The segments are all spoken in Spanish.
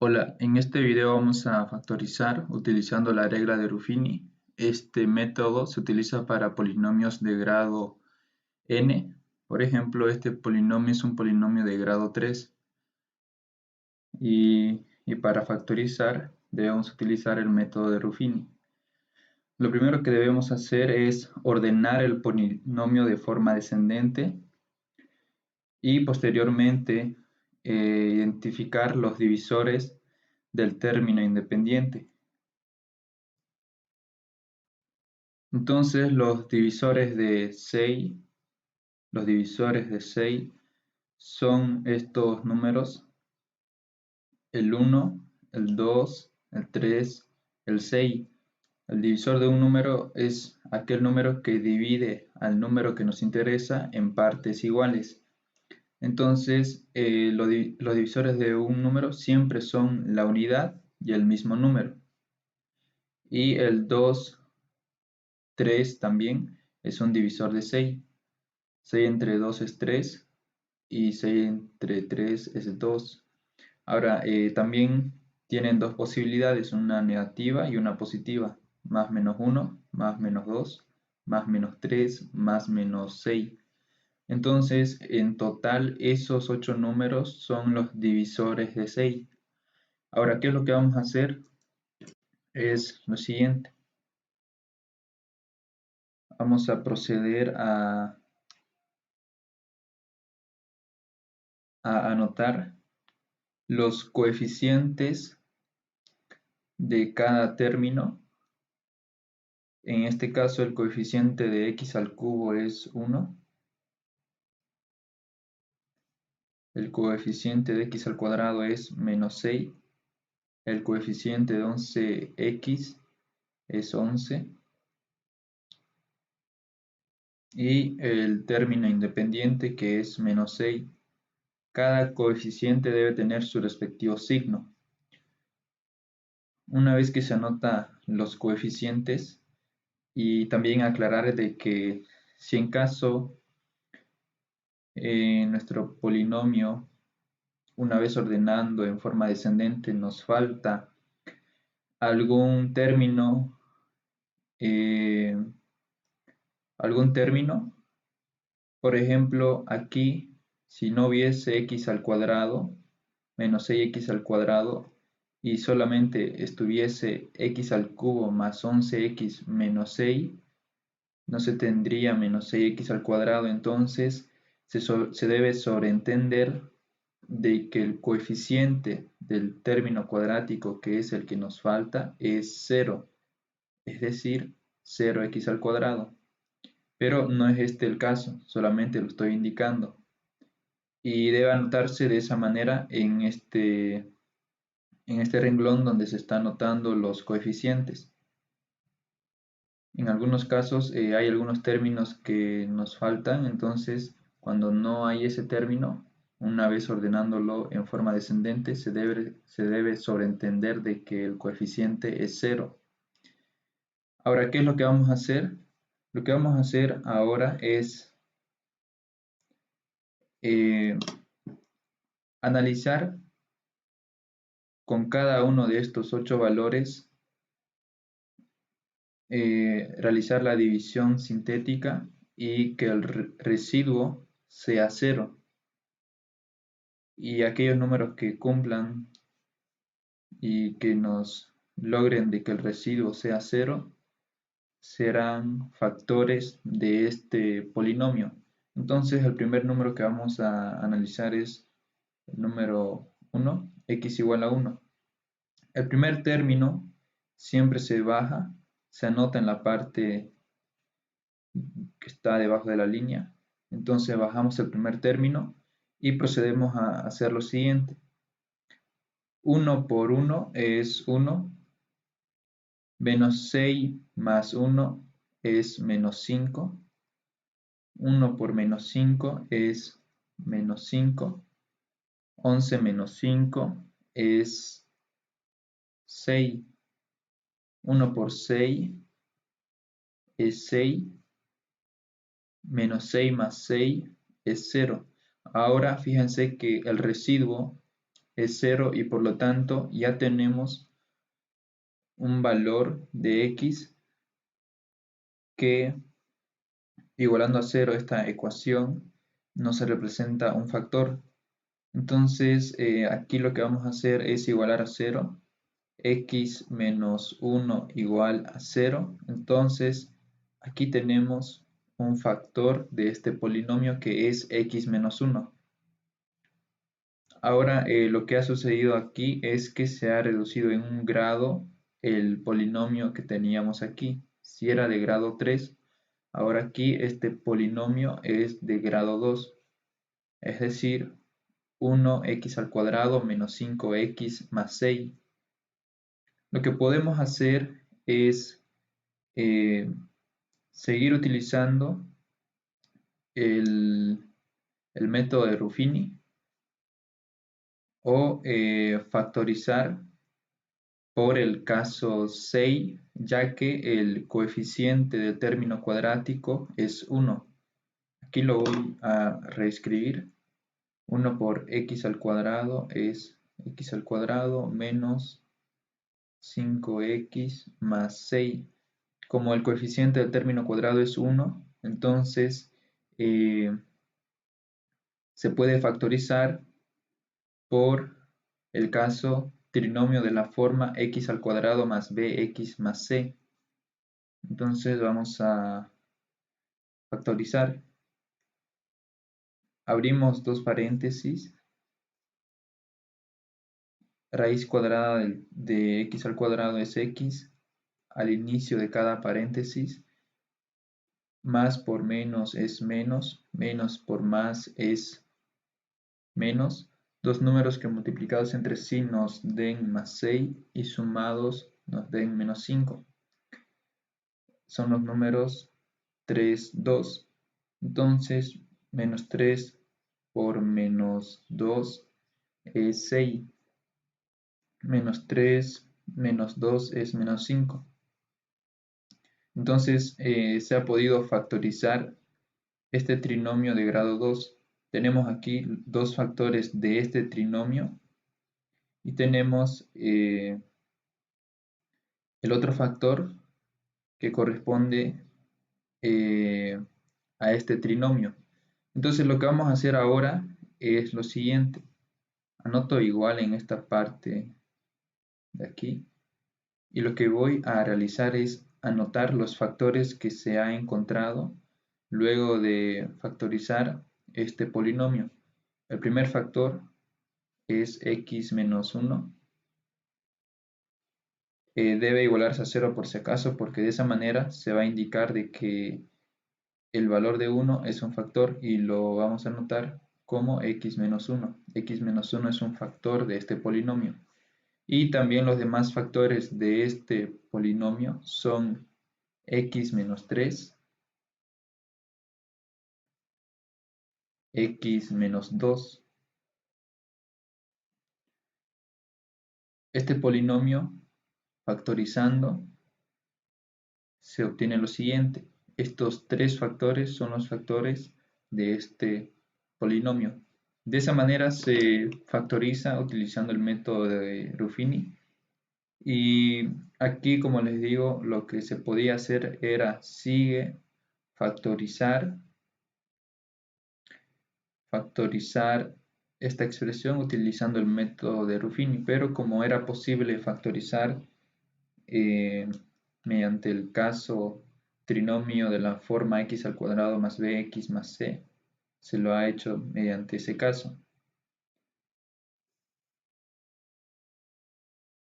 Hola, en este video vamos a factorizar utilizando la regla de Ruffini. Este método se utiliza para polinomios de grado n. Por ejemplo, este polinomio es un polinomio de grado 3 y para factorizar debemos utilizar el método de Ruffini. Lo primero que debemos hacer es ordenar el polinomio de forma descendente y posteriormente identificar los divisores del término independiente. Entonces los divisores de 6 son estos números, el 1, el 2, el 3, el 6. El divisor de un número es aquel número que divide al número que nos interesa en partes iguales. Entonces, los divisores de un número siempre son la unidad y el mismo número. Y el 2, 3 también es un divisor de 6. 6 entre 2 es 3 y 6 entre 3 es 2. Ahora, también tienen dos posibilidades, una negativa y una positiva. Más menos 1, más menos 2, más menos 3, más menos 6. Entonces, en total, esos 8 números son los divisores de 6. Ahora, ¿qué es lo que vamos a hacer? Es lo siguiente. Vamos a proceder a anotar los coeficientes de cada término. En este caso el coeficiente de x al cubo es 1, el coeficiente de x al cuadrado es menos 6, el coeficiente de 11x es 11 y el término independiente que es menos 6. Cada coeficiente debe tener su respectivo signo. Una vez que se anota los coeficientes, y también aclarar de que si en caso nuestro polinomio, una vez ordenando en forma descendente, nos falta algún término, eh, por ejemplo, aquí, si no hubiese x al cuadrado, menos 6x al cuadrado, y solamente estuviese x al cubo más 11x menos 6, no se tendría menos 6x al cuadrado, entonces se debe sobreentender de que el coeficiente del término cuadrático, que es el que nos falta, es 0, es decir, 0x al cuadrado. Pero no es este el caso, solamente lo estoy indicando. Y debe anotarse de esa manera en este renglón donde se están anotando los coeficientes. En algunos casos hay algunos términos que nos faltan, entonces cuando no hay ese término, una vez ordenándolo en forma descendente, se debe sobreentender de que el coeficiente es 0. Ahora, ¿qué es lo que vamos a hacer? Lo que vamos a hacer ahora es eh, analizar con cada uno de estos 8 valores, realizar la división sintética y que el residuo sea 0. Y aquellos números que cumplan y que nos logren de que el residuo sea 0 serán factores de este polinomio. Entonces el primer número que vamos a analizar es el número 1, x igual a 1. El primer término siempre se baja, se anota en la parte que está debajo de la línea. Entonces bajamos el primer término y procedemos a hacer lo siguiente. 1 por 1 es 1, menos 6 más 1 es menos 5, 1 por menos 5 es menos 5, 11 menos 5 es 6, 1 por 6 es 6, menos 6 más 6 es 0. Ahora fíjense que el residuo es 0 y por lo tanto ya tenemos un valor de x que, igualando a 0 esta ecuación, no se representa un factor. Entonces aquí lo que vamos a hacer es igualar a 0, x menos 1 igual a 0. Entonces aquí tenemos un factor de este polinomio que es x menos 1. Ahora lo que ha sucedido aquí es que se ha reducido en un grado el polinomio que teníamos aquí. Si era de grado 3, ahora aquí este polinomio es de grado 2, es decir, 1x al cuadrado menos 5x más 6. Lo que podemos hacer es eh, seguir utilizando el, el método de Ruffini o factorizar por el caso 6, ya que el coeficiente del término cuadrático es 1. Aquí lo voy a reescribir. 1 por x al cuadrado es x al cuadrado menos 5x más 6. Como el coeficiente del término cuadrado es 1, entonces se puede factorizar por el caso trinomio de la forma x al cuadrado más bx más c. Entonces vamos a factorizar. Abrimos dos paréntesis. Raíz cuadrada de x al cuadrado es x al inicio de cada paréntesis. Más por menos es menos. Menos por más es menos. Dos números que multiplicados entre sí nos den más 6 y sumados nos den menos 5. Son los números 3, 2. Entonces, menos 3 por menos 2 es 6. Menos 3 menos 2 es menos 5. Entonces, se ha podido factorizar este trinomio de grado 2. Tenemos aquí dos factores de este trinomio y tenemos el otro factor que corresponde eh, a este trinomio. Entonces lo que vamos a hacer ahora es lo siguiente. Anoto igual en esta parte de aquí y lo que voy a realizar es anotar los factores que se ha encontrado luego de factorizar este polinomio. El primer factor es x menos 1. Debe igualarse a 0 por si acaso, porque de esa manera se va a indicar de que el valor de 1 es un factor y lo vamos a anotar como x menos 1. X menos 1 es un factor de este polinomio. Y también los demás factores de este polinomio son x menos 3, x menos 2. Este polinomio, factorizando, se obtiene lo siguiente. Estos tres factores son los factores de este polinomio. De esa manera se factoriza utilizando el método de Ruffini. Y aquí, como les digo, lo que se podía hacer era sigue factorizar esta expresión utilizando el método de Ruffini, pero como era posible factorizar eh, mediante el caso trinomio de la forma x al cuadrado más bx más c, se lo ha hecho mediante ese caso.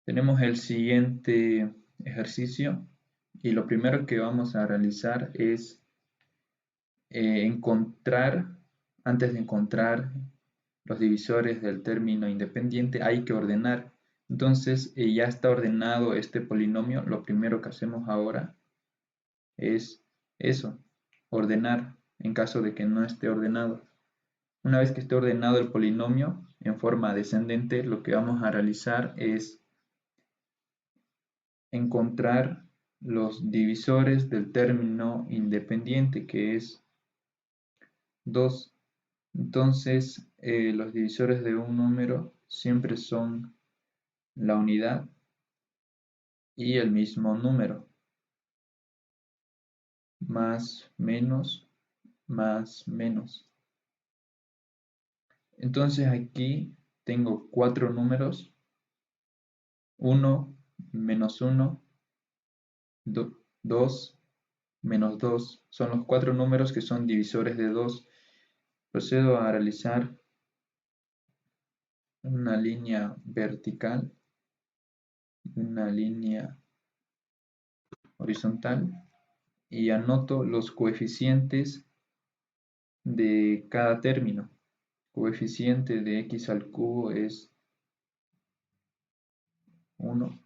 Tenemos el siguiente ejercicio y lo primero que vamos a realizar es antes de encontrar los divisores del término independiente, hay que ordenar. Entonces, ya está ordenado este polinomio. Lo primero que hacemos ahora es eso, ordenar en caso de que no esté ordenado. Una vez que esté ordenado el polinomio en forma descendente, lo que vamos a realizar es encontrar los divisores del término independiente, que es 2. Entonces, los divisores de un número siempre son la unidad y el mismo número, más, menos, más, menos. Entonces aquí tengo 4 números, 1, menos 1, 2, menos 2. Son los 4 números que son divisores de 2. Procedo a realizar una línea vertical y una línea horizontal y anoto los coeficientes de cada término. Coeficiente de x al cubo es 1.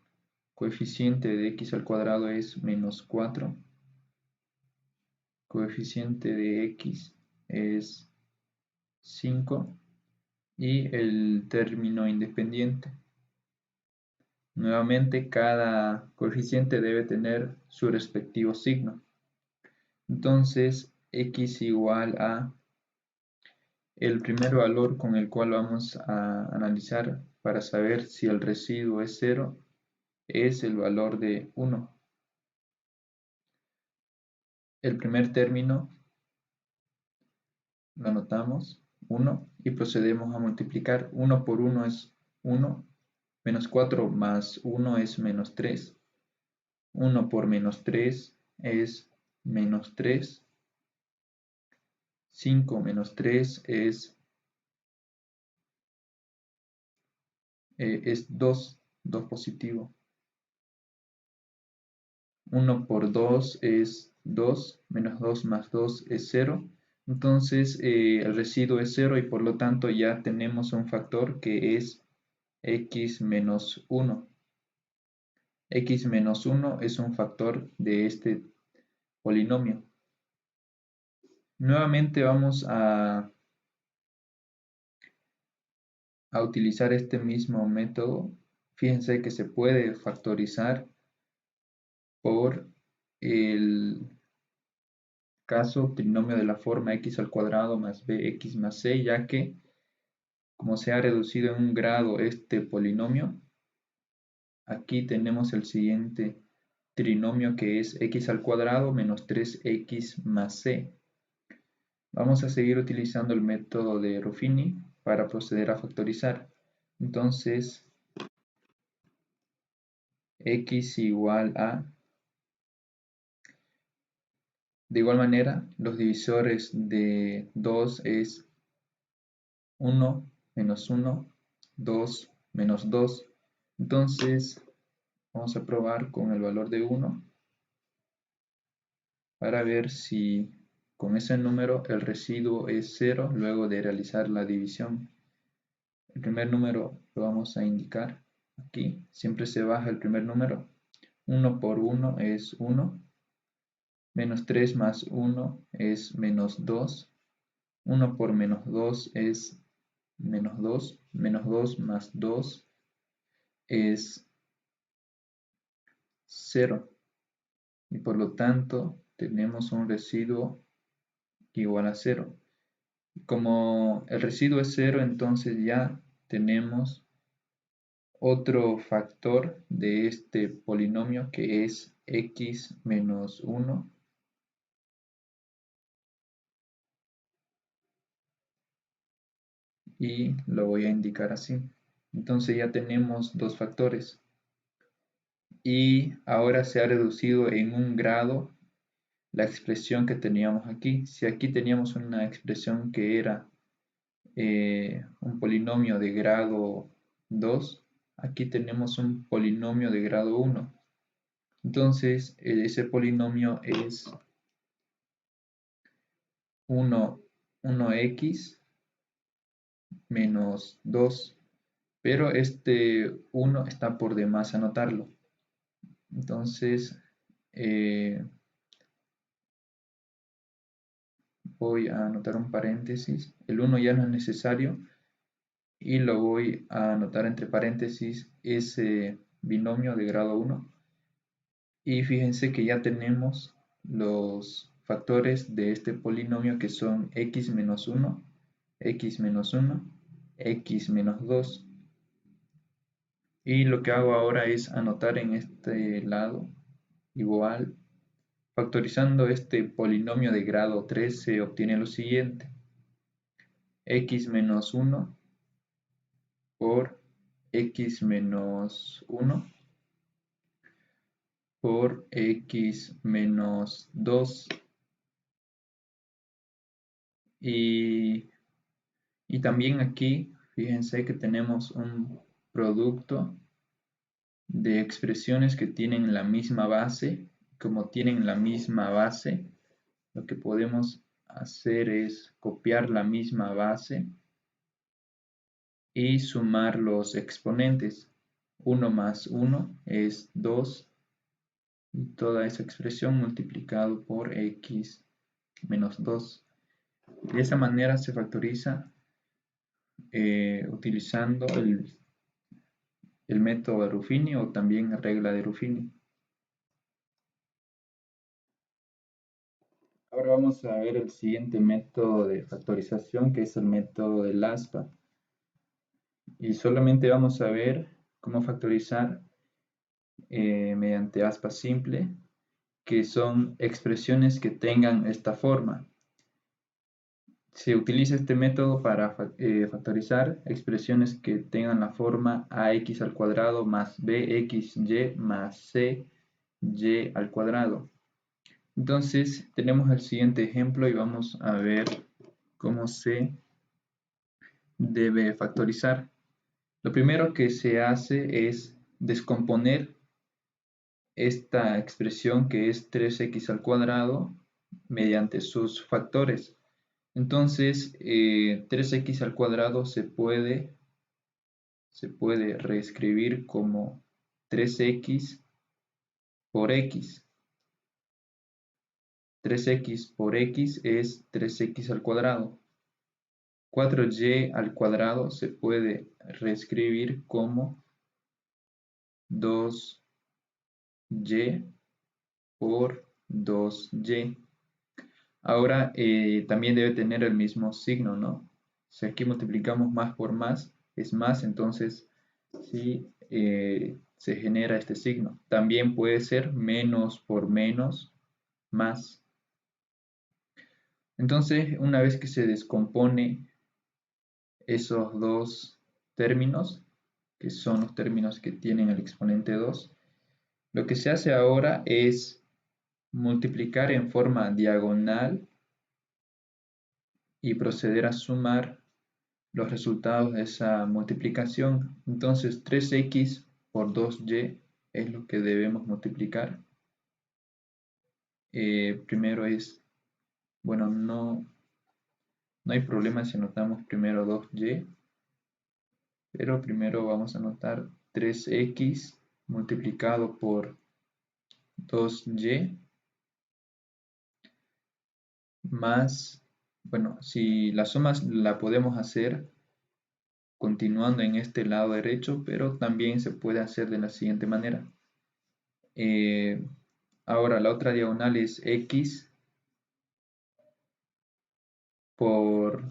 Coeficiente de x al cuadrado es menos 4. Coeficiente de x es 5. Y el término independiente. Nuevamente, cada coeficiente debe tener su respectivo signo. Entonces, x igual a el primer valor con el cual vamos a analizar para saber si el residuo es 0 es el valor de 1. El primer término lo anotamos, 1, y procedemos a multiplicar. 1 por 1 es 1, menos 4 más 1 es menos 3. 1 por menos 3 es menos 3. 5 menos 3 es 2, 2 positivo. 1 por 2 es 2, menos 2 más 2 es 0. Entonces el residuo es 0 y por lo tanto ya tenemos un factor que es x menos 1. X menos 1 es un factor de este polinomio. Nuevamente vamos a utilizar este mismo método. Fíjense que se puede factorizar por el caso trinomio de la forma x al cuadrado más bx más c, ya que como se ha reducido en un grado este polinomio, aquí tenemos el siguiente trinomio que es x al cuadrado menos 3x más c. Vamos a seguir utilizando el método de Ruffini para proceder a factorizar. Entonces, x igual a, de igual manera, los divisores de 2 es 1 menos 1, 2 menos 2. Entonces, vamos a probar con el valor de 1 para ver si con ese número el residuo es 0 luego de realizar la división. El primer número lo vamos a indicar aquí. Siempre se baja el primer número. 1 por 1 es 1. Menos 3 más 1 es menos 2. 1 por menos 2 es menos 2. Menos 2 más 2 es 0. Y por lo tanto tenemos un residuo igual a 0. Como el residuo es 0, entonces ya tenemos otro factor de este polinomio que es x menos 1 y lo voy a indicar así. Entonces ya tenemos dos factores y ahora se ha reducido en un grado la expresión que teníamos aquí. Si aquí teníamos una expresión que era un polinomio de grado 2, aquí tenemos un polinomio de grado 1. Entonces ese polinomio es 1x menos 2, pero este 1 está por demás anotarlo. Entonces voy a anotar un paréntesis. El 1 ya no es necesario y lo voy a anotar entre paréntesis ese binomio de grado 1. Y fíjense que ya tenemos los factores de este polinomio que son x menos 1, x menos 1, x menos 2. Y lo que hago ahora es anotar en este lado igual. Factorizando este polinomio de grado 3 se obtiene lo siguiente: x menos 1 por x menos 1 por x menos 2 y, y también aquí fíjense que tenemos un producto de expresiones que tienen la misma base. Como tienen la misma base, lo que podemos hacer es copiar la misma base y sumar los exponentes. 1 más 1 es 2 y toda esa expresión multiplicado por x menos 2. De esa manera se factoriza utilizando el método de Ruffini o también regla de Ruffini. Ahora vamos a ver el siguiente método de factorización, que es el método del aspa. Y solamente vamos a ver cómo factorizar mediante aspa simple, que son expresiones que tengan esta forma. Se utiliza este método para factorizar expresiones que tengan la forma ax al cuadrado más bxy más cy al cuadrado. Entonces tenemos el siguiente ejemplo y vamos a ver cómo se debe factorizar. Lo primero que se hace es descomponer esta expresión, que es 3x al cuadrado, mediante sus factores. Entonces 3x al cuadrado se puede reescribir como 3x por x. 3x por x es 3x al cuadrado. 4y al cuadrado se puede reescribir como 2y por 2y. Ahora también debe tener el mismo signo, ¿no? Si aquí multiplicamos más por más, es más, entonces sí se genera este signo. También puede ser menos por menos, más. Entonces, una vez que se descompone esos dos términos, que son los términos que tienen el exponente 2, lo que se hace ahora es multiplicar en forma diagonal y proceder a sumar los resultados de esa multiplicación. Entonces 3x por 2y es lo que debemos multiplicar. Primero es, bueno, no hay problema si anotamos primero 2y, pero primero vamos a anotar 3x multiplicado por 2y más, bueno, si la suma la podemos hacer continuando en este lado derecho, pero también se puede hacer de la siguiente manera. Ahora la otra diagonal es x por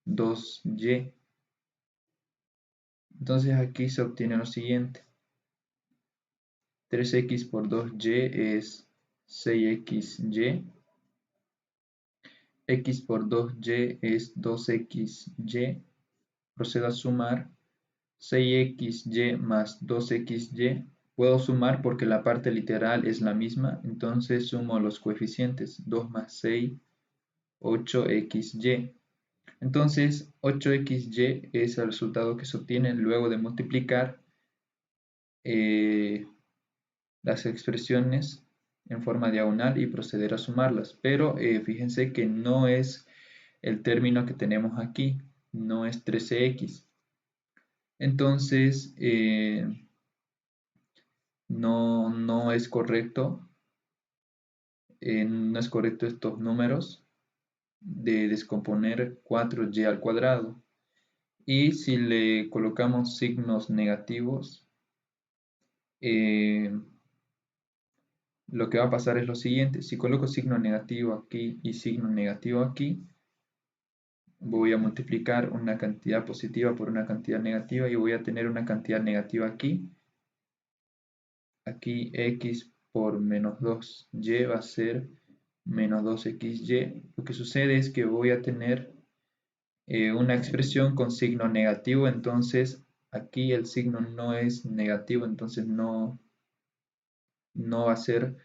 2y. Entonces aquí se obtiene lo siguiente: 3x por 2y es 6xy, x por 2y es 2xy, procedo a sumar 6xy más 2xy. Puedo sumar porque la parte literal es la misma, entonces sumo los coeficientes: 2 más 6, 8xy. Entonces 8xy es el resultado que se obtiene luego de multiplicar las expresiones en forma diagonal y proceder a sumarlas. Pero fíjense que no es el término que tenemos aquí, no es 13x. Entonces no es correcto, no es correcto estos números de descomponer 4y al cuadrado. Y si le colocamos signos negativos, lo que va a pasar es lo siguiente: si coloco signo negativo aquí y signo negativo aquí, voy a multiplicar una cantidad positiva por una cantidad negativa y voy a tener una cantidad negativa aquí. Aquí x por menos 2y va a ser menos 2xy. Lo que sucede es que voy a tener una expresión con signo negativo, entonces aquí el signo no es negativo, entonces no va a ser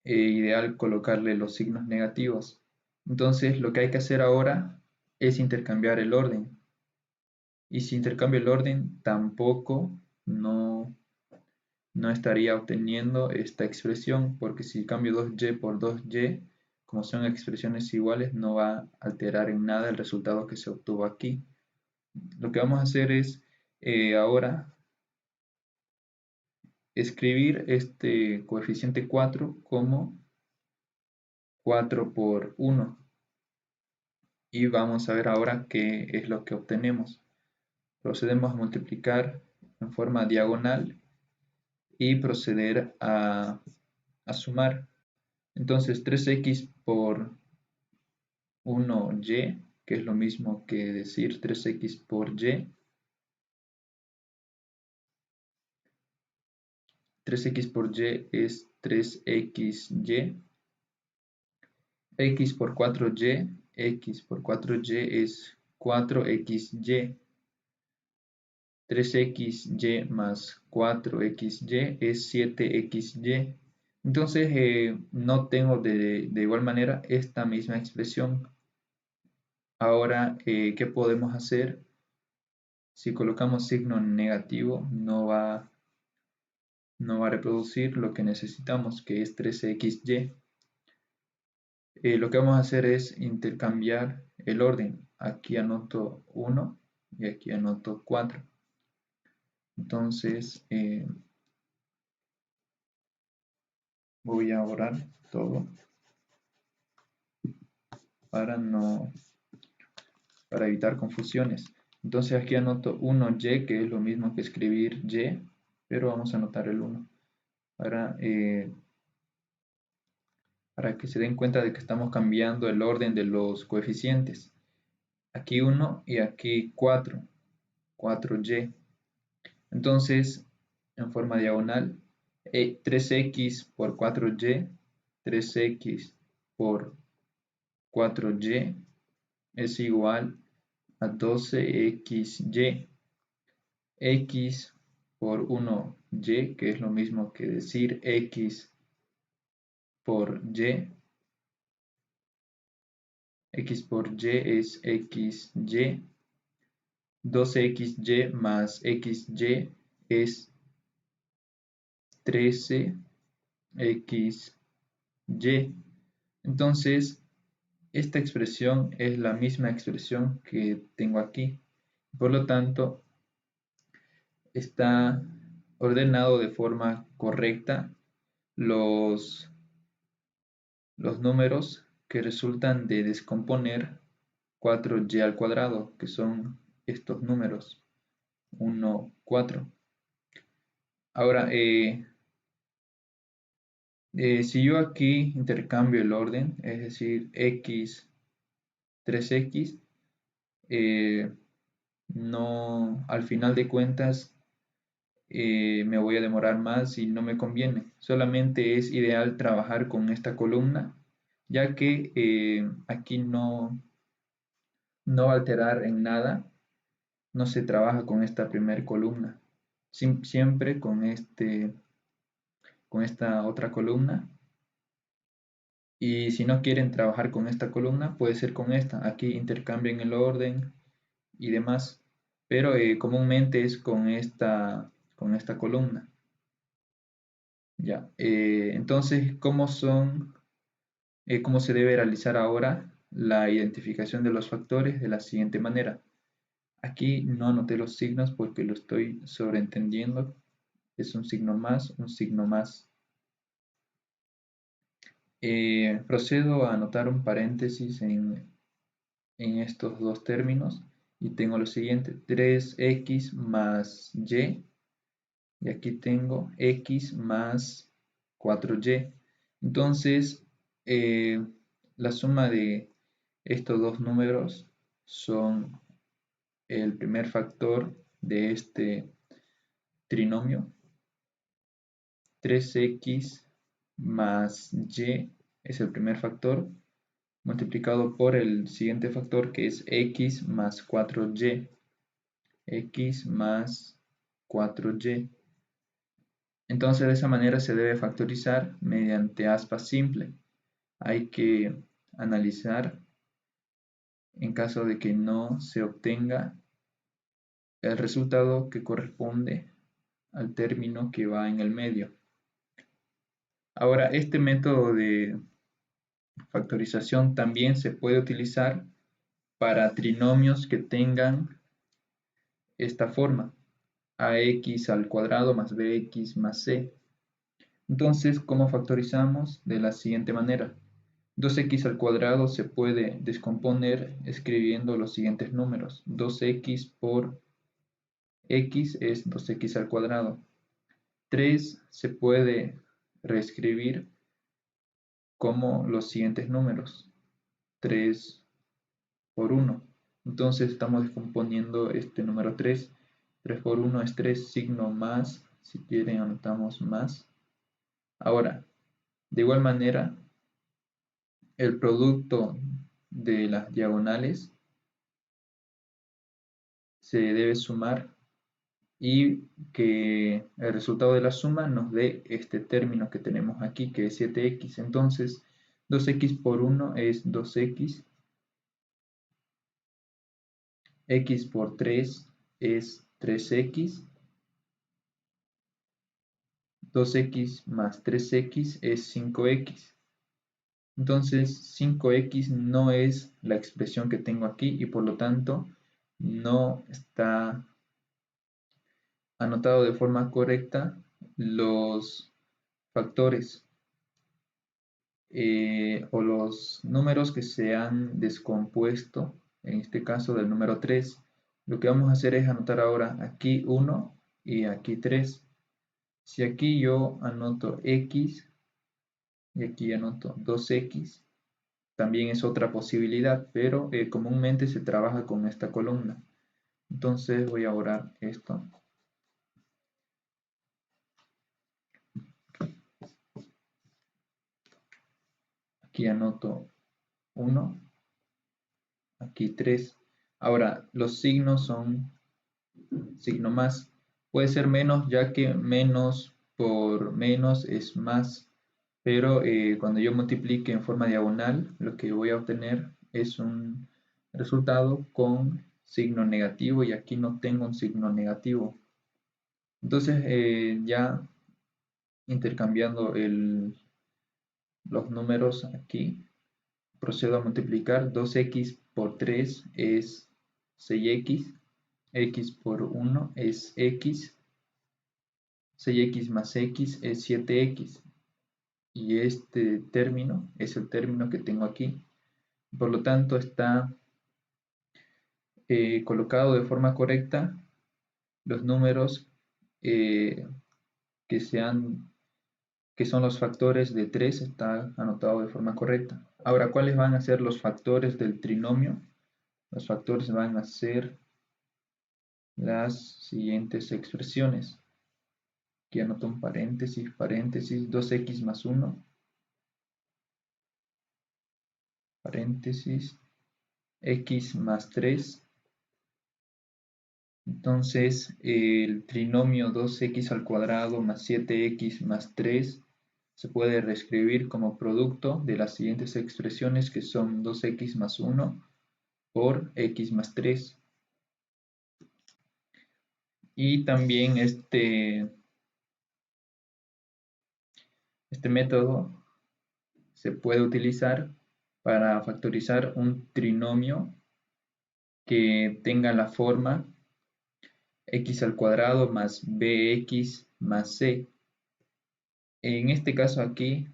ideal colocarle los signos negativos. Entonces lo que hay que hacer ahora es intercambiar el orden. Y si intercambio el orden, tampoco no estaría obteniendo esta expresión, porque si cambio 2y por 2y, como son expresiones iguales, no va a alterar en nada el resultado que se obtuvo aquí. Lo que vamos a hacer es ahora escribir este coeficiente 4 como 4 por 1. Y vamos a ver ahora qué es lo que obtenemos. Procedemos a multiplicar en forma diagonal y proceder a sumar. Entonces 3x por 1y, que es lo mismo que decir 3x por y. 3x por y es 3xy. X por 4y, x por 4y es 4xy. 3xy más 4xy es 7xy. Entonces no tengo de igual manera esta misma expresión. Ahora, ¿qué podemos hacer? Si colocamos signo negativo, no va a reproducir lo que necesitamos, que es 13xy. Lo que vamos a hacer es intercambiar el orden. Aquí anoto 1 y aquí anoto 4. Entonces, voy a borrar todo para evitar confusiones. Entonces aquí anoto 1y, que es lo mismo que escribir y, pero vamos a anotar el 1 para que se den cuenta de que estamos cambiando el orden de los coeficientes. Aquí 1 y aquí 4, 4y. Entonces, en forma diagonal, 3x por 4y, 3x por 4y es igual a 12xy. X por 1y, que es lo mismo que decir x por y. X por y es xy. 12xy más xy es 13xy. Entonces, esta expresión es la misma expresión que tengo aquí. Por lo tanto, está ordenado de forma correcta los números que resultan de descomponer 4y al cuadrado, que son estos números, 1, 4. Ahora, si yo aquí intercambio el orden, es decir, x, 3x, no, al final de cuentas me voy a demorar más y no me conviene. Solamente es ideal trabajar con esta columna, ya que aquí no va a alterar en nada, no se trabaja con esta primera columna, siempre con esta otra columna. Y si no quieren trabajar con esta columna, puede ser con esta. Aquí intercambien el orden y demás, pero comúnmente es con esta columna. Ya, entonces, ¿cómo se debe realizar ahora la identificación de los factores? De la siguiente manera. Aquí no anoté los signos porque lo estoy sobreentendiendo. Es un signo más, un signo más. Procedo a anotar un paréntesis en estos dos términos y tengo lo siguiente, 3x más y, y aquí tengo x más 4y. Entonces, la suma de estos dos números son el primer factor de este trinomio. 3x más y es el primer factor, multiplicado por el siguiente factor que es x más 4y. X más 4y. Entonces de esa manera se debe factorizar mediante aspa simple. Hay que analizar en caso de que no se obtenga el resultado que corresponde al término que va en el medio. Ahora, este método de factorización también se puede utilizar para trinomios que tengan esta forma: ax al cuadrado más bx más c. Entonces, ¿cómo factorizamos? De la siguiente manera. 2x al cuadrado se puede descomponer escribiendo los siguientes números. 2x por x es 2x al cuadrado. 3 se puede reescribir como los siguientes números. 3 por 1. Entonces estamos descomponiendo este número 3. 3 por 1 es 3, signo más. Si quieren anotamos más. Ahora, de igual manera, el producto de las diagonales se debe sumar y que el resultado de la suma nos dé este término que tenemos aquí, que es 7x. Entonces, 2x por 1 es 2x, x por 3 es 3x, 2x más 3x es 5x. Entonces 5x no es la expresión que tengo aquí y por lo tanto no está anotado de forma correcta los factores o los números que se han descompuesto, en este caso del número 3. Lo que vamos a hacer es anotar ahora aquí 1 y aquí 3. Si aquí yo anoto x y aquí anoto 2x, también es otra posibilidad, pero comúnmente se trabaja con esta columna. Entonces voy a borrar esto. Aquí anoto 1, aquí 3. Ahora, los signos son signo más. Puede ser menos, ya que menos por menos es más. Pero cuando yo multiplique en forma diagonal, lo que voy a obtener es un resultado con signo negativo y aquí no tengo un signo negativo. Entonces ya intercambiando los números aquí, procedo a multiplicar. 2x por 3 es 6x, x por 1 es x, 6x más x es 7x. Y este término es el término que tengo aquí. Por lo tanto, está colocado de forma correcta los números que son los factores de 3, está anotado de forma correcta. Ahora, ¿cuáles van a ser los factores del trinomio? Los factores van a ser las siguientes expresiones. Aquí anoto un paréntesis, paréntesis, 2x más 1, paréntesis, x más 3. Entonces, el trinomio 2x al cuadrado más 7x más 3 se puede reescribir como producto de las siguientes expresiones, que son 2x más 1 por x más 3. Y también este método se puede utilizar para factorizar un trinomio que tenga la forma x al cuadrado más bx más c. En este caso aquí,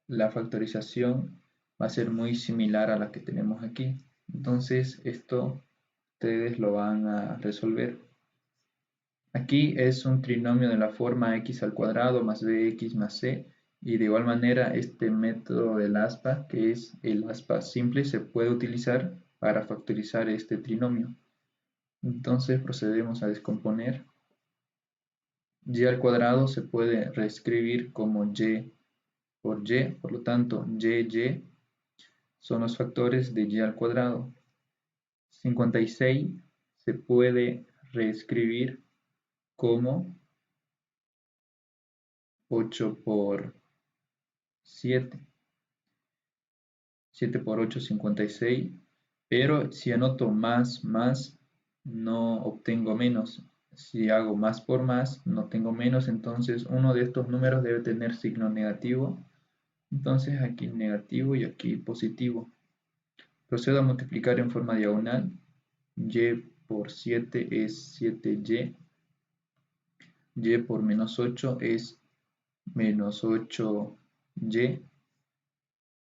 la factorización va a ser muy similar a la que tenemos aquí. Entonces, esto ustedes lo van a resolver. Aquí es un trinomio de la forma x al cuadrado más bx más c. Y de igual manera, este método del aspa, que es el aspa simple, se puede utilizar para factorizar este trinomio. Entonces procedemos a descomponer. Y al cuadrado se puede reescribir como y por y, por lo tanto y son los factores de y al cuadrado. 56 se puede reescribir como 8 por 7. 7 por 8 es 56, pero si anoto más, no obtengo menos. Si hago más por más, no tengo menos, entonces uno de estos números debe tener signo negativo. Entonces aquí negativo y aquí positivo. Procedo a multiplicar en forma diagonal. Y por 7 es 7y. Y por menos 8 es menos 8y.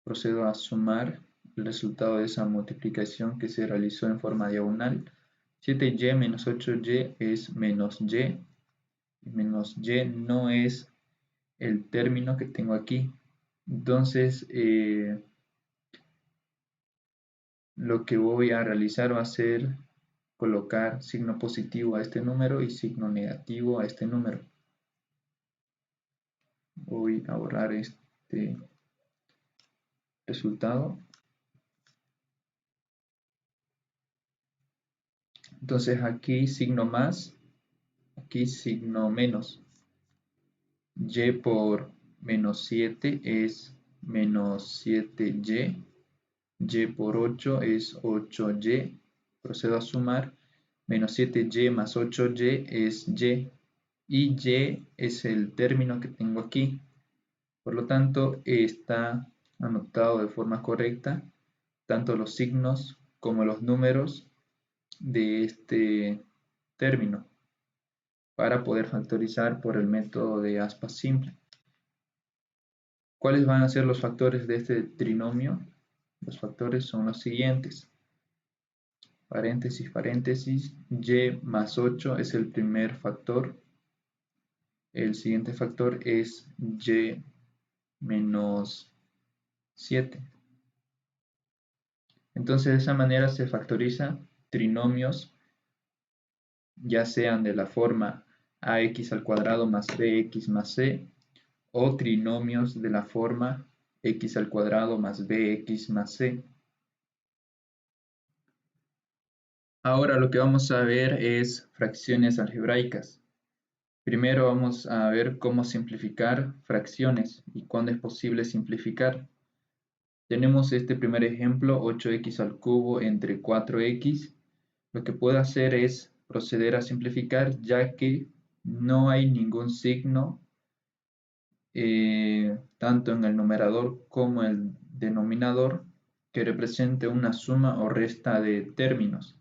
Procedo a sumar el resultado de esa multiplicación que se realizó en forma diagonal. 7y menos 8y es menos y. Menos y no es el término que tengo aquí. Entonces, lo que voy a realizar va a ser colocar signo positivo a este número y signo negativo a este número. Voy a borrar este resultado. Entonces aquí signo más, aquí signo menos. Y por menos 7 es menos 7y. Y por 8 es 8y. Procedo a sumar. Menos 7y más 8y es y. Y y es el término que tengo aquí. Por lo tanto, está anotado de forma correcta tanto los signos como los números de este término para poder factorizar por el método de aspa simple. ¿Cuáles van a ser los factores de este trinomio? Los factores son los siguientes. Paréntesis, paréntesis, y más 8 es el primer factor. El siguiente factor es y menos 7. Entonces de esa manera se factoriza trinomios, ya sean de la forma ax al cuadrado más bx más c, o trinomios de la forma x al cuadrado más bx más c. Ahora lo que vamos a ver es fracciones algebraicas. Primero vamos a ver cómo simplificar fracciones y cuándo es posible simplificar. Tenemos este primer ejemplo, 8x al cubo entre 4x. Lo que puedo hacer es proceder a simplificar ya que no hay ningún signo tanto en el numerador como el denominador que represente una suma o resta de términos.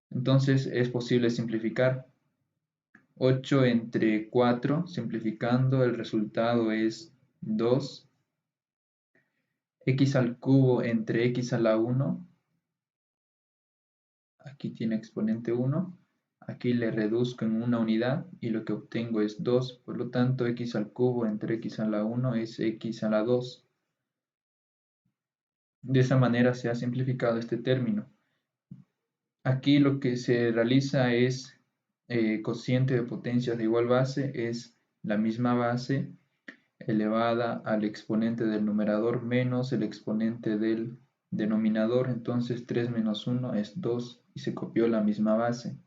Entonces es posible simplificar. 8 entre 4, simplificando, el resultado es 2. X al cubo entre x a la 1, aquí tiene exponente 1, aquí le reduzco en una unidad y lo que obtengo es 2, por lo tanto x al cubo entre x a la 1 es x a la 2. De esa manera se ha simplificado este término. Aquí lo que se realiza es cociente de potencias de igual base, es la misma base elevada al exponente del numerador menos el exponente del denominador. Entonces 3 menos 1 es 2 y se copió la misma base.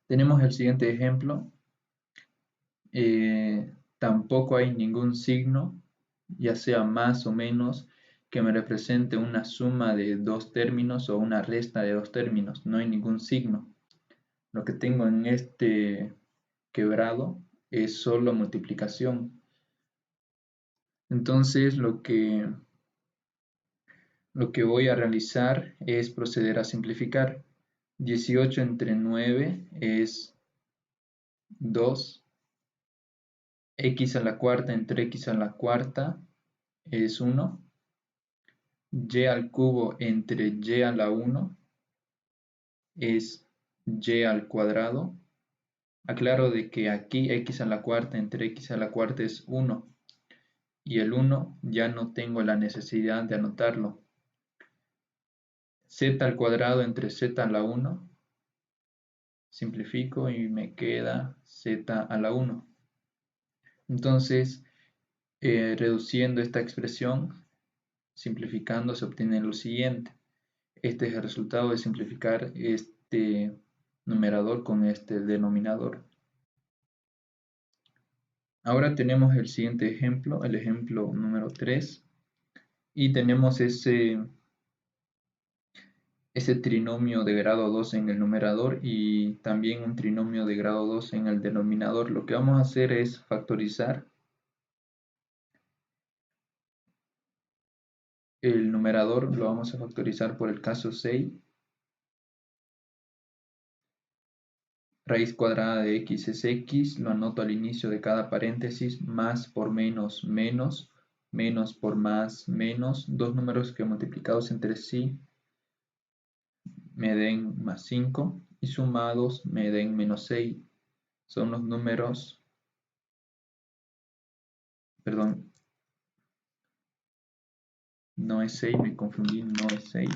Tenemos el siguiente ejemplo. Tampoco hay ningún signo, ya sea más o menos, que me represente una suma de dos términos o una resta de dos términos. No hay ningún signo. Lo que tengo en este quebrado es solo multiplicación. Entonces lo que voy a realizar es proceder a simplificar. 18 entre 9 es 2. X a la cuarta entre x a la cuarta es 1. Y al cubo entre y a la 1 es y al cuadrado. Aclaro de que aquí x a la cuarta entre x a la cuarta es 1. Y el 1 ya no tengo la necesidad de anotarlo. z al cuadrado entre z a la 1. Simplifico y me queda z a la 1. Entonces, reduciendo esta expresión, simplificando, se obtiene lo siguiente. Este es el resultado de simplificar este numerador con este denominador. Ahora tenemos el siguiente ejemplo, el ejemplo número 3, y tenemos ese trinomio de grado 2 en el numerador y también un trinomio de grado 2 en el denominador. Lo que vamos a hacer es factorizar el numerador, lo vamos a factorizar por el caso 6. Raíz cuadrada de x es x, lo anoto al inicio de cada paréntesis, más por menos, menos, menos por más, menos, dos números que multiplicados entre sí me den más 5 y sumados me den menos 6. Son los números, perdón, no es 6, me confundí, no es 6.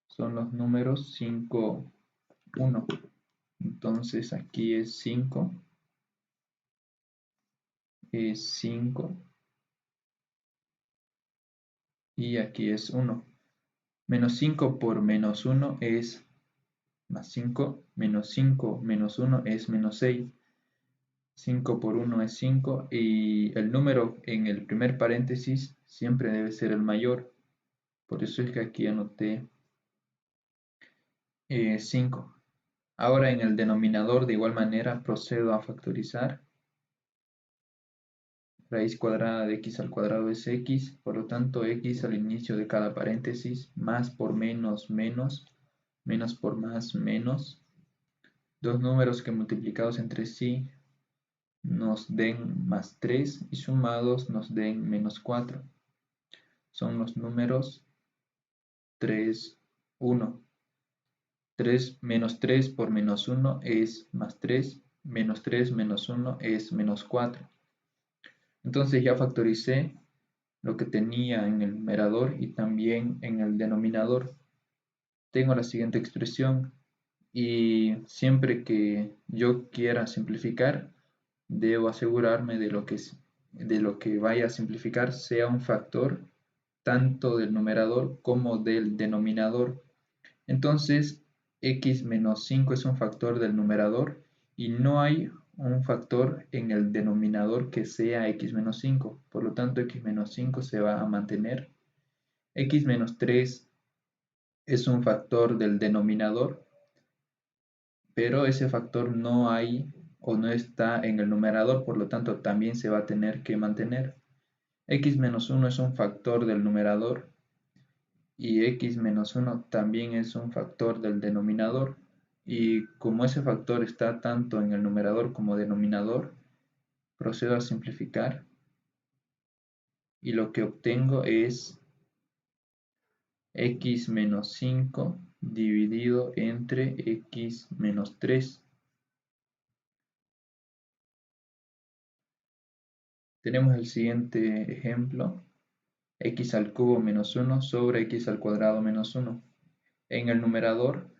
Son los números 5, 1. Entonces aquí es 5, es 5 y aquí es 1. Menos 5 por menos 1 es más 5, menos 5 menos 1 es menos 6. 5 por 1 es 5 y el número en el primer paréntesis siempre debe ser el mayor. Por eso es que aquí anoté 5. Ahora en el denominador de igual manera procedo a factorizar. Raíz cuadrada de x al cuadrado es x, por lo tanto x al inicio de cada paréntesis, más por menos, menos, menos por más, menos. Dos números que multiplicados entre sí nos den más 3 y sumados nos den menos 4. Son los números 3, 1. 3 menos 3 por menos 1 es más 3, menos 3 menos 1 es menos 4. Entonces ya factoricé lo que tenía en el numerador y también en el denominador. Tengo la siguiente expresión y siempre que yo quiera simplificar, debo asegurarme de lo que vaya a simplificar sea un factor tanto del numerador como del denominador. Entonces, x menos 5 es un factor del numerador y no hay un factor en el denominador que sea x menos 5. Por lo tanto, x menos 5 se va a mantener. X menos 3 es un factor del denominador, pero ese factor no hay o no está en el numerador, por lo tanto también se va a tener que mantener. X menos 1 es un factor del numerador y x menos 1 también es un factor del denominador. Y como ese factor está tanto en el numerador como denominador, procedo a simplificar y lo que obtengo es x menos 5 dividido entre x menos 3. Tenemos el siguiente ejemplo, x al cubo menos 1 sobre x al cuadrado menos 1. En el numerador,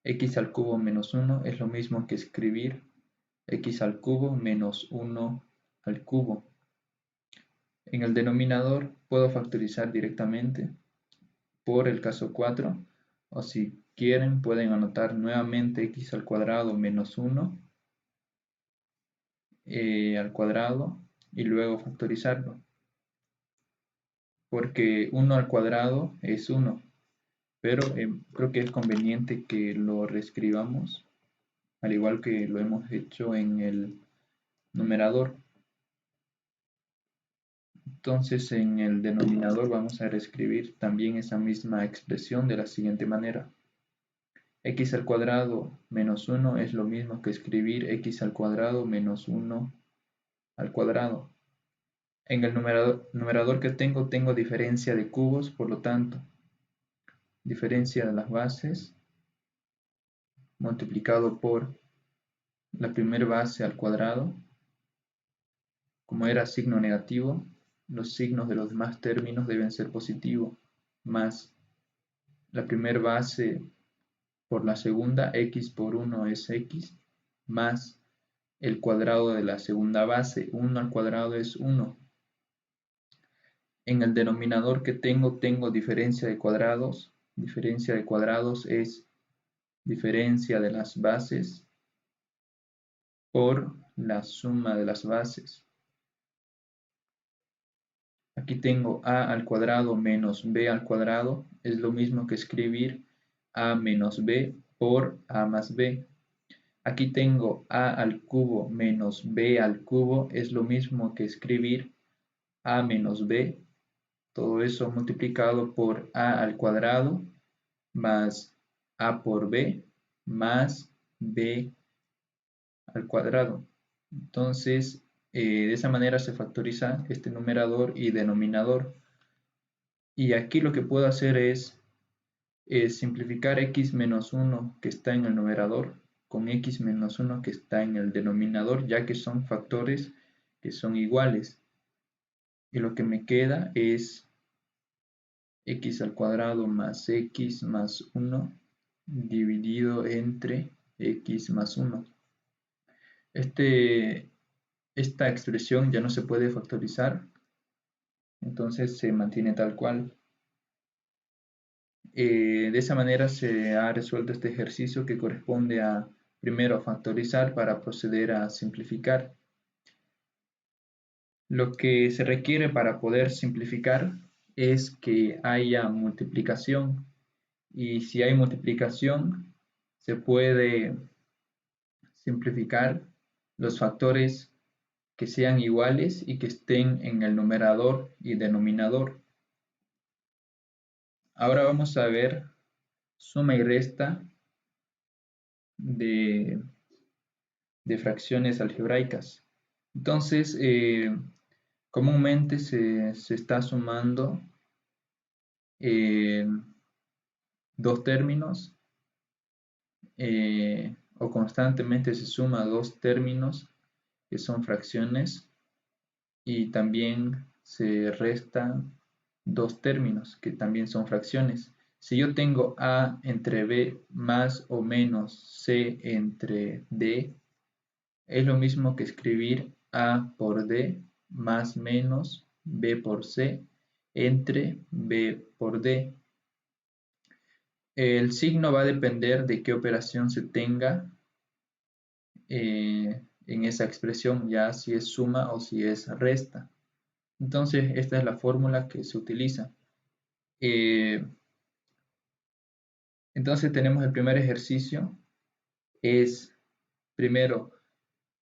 x al cubo menos 1 es lo mismo que escribir x al cubo menos 1 al cubo. En el denominador puedo factorizar directamente por el caso 4, o si quieren pueden anotar nuevamente x al cuadrado menos 1 al cuadrado y luego factorizarlo, porque 1 al cuadrado es 1, pero creo que es conveniente que lo reescribamos, al igual que lo hemos hecho en el numerador. Entonces en el denominador vamos a reescribir también esa misma expresión de la siguiente manera. X al cuadrado menos 1 es lo mismo que escribir x al cuadrado menos 1 al cuadrado. En el numerador que tengo diferencia de cubos, por lo tanto, diferencia de las bases multiplicado por la primera base al cuadrado, como era signo negativo, los signos de los demás términos deben ser positivos, más la primera base por la segunda, x por 1 es x, más el cuadrado de la segunda base, 1 al cuadrado es 1. En el denominador que tengo diferencia de cuadrados. Diferencia de cuadrados es diferencia de las bases por la suma de las bases. Aquí tengo a al cuadrado menos b al cuadrado. Es lo mismo que escribir a menos b por a más b. Aquí tengo a al cubo menos b al cubo. Es lo mismo que escribir a menos b. Todo eso multiplicado por a al cuadrado más a por b más b al cuadrado. Entonces, de esa manera se factoriza este numerador y denominador. Y aquí lo que puedo hacer es simplificar x menos 1 que está en el numerador con x menos 1 que está en el denominador, ya que son factores que son iguales. Y lo que me queda es x al cuadrado más x más 1 dividido entre x más 1. Esta expresión ya no se puede factorizar, entonces se mantiene tal cual. De esa manera se ha resuelto este ejercicio que corresponde a primero factorizar para proceder a simplificar. Lo que se requiere para poder simplificar es que haya multiplicación, y si hay multiplicación se puede simplificar los factores que sean iguales y que estén en el numerador y denominador. Ahora vamos a ver suma y resta de fracciones algebraicas. Entonces, comúnmente se está sumando dos términos o constantemente se suma dos términos que son fracciones, y también se restan dos términos que también son fracciones. Si yo tengo a entre b más o menos c entre d, es lo mismo que escribir a por d más menos b por c entre b por d. El signo va a depender de qué operación se tenga en esa expresión, ya si es suma o si es resta. Entonces, esta es la fórmula que se utiliza. Entonces, tenemos el primer ejercicio. Es, primero,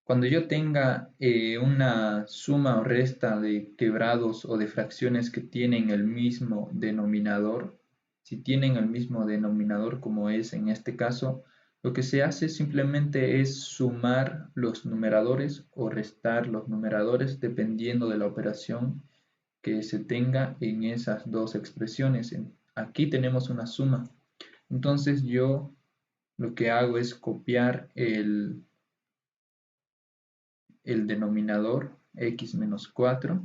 cuando yo tenga una suma o resta de quebrados o de fracciones que tienen el mismo denominador, si tienen el mismo denominador como es en este caso, lo que se hace simplemente es sumar los numeradores o restar los numeradores dependiendo de la operación que se tenga en esas dos expresiones. Aquí tenemos una suma. Entonces yo lo que hago es copiar el denominador x menos 4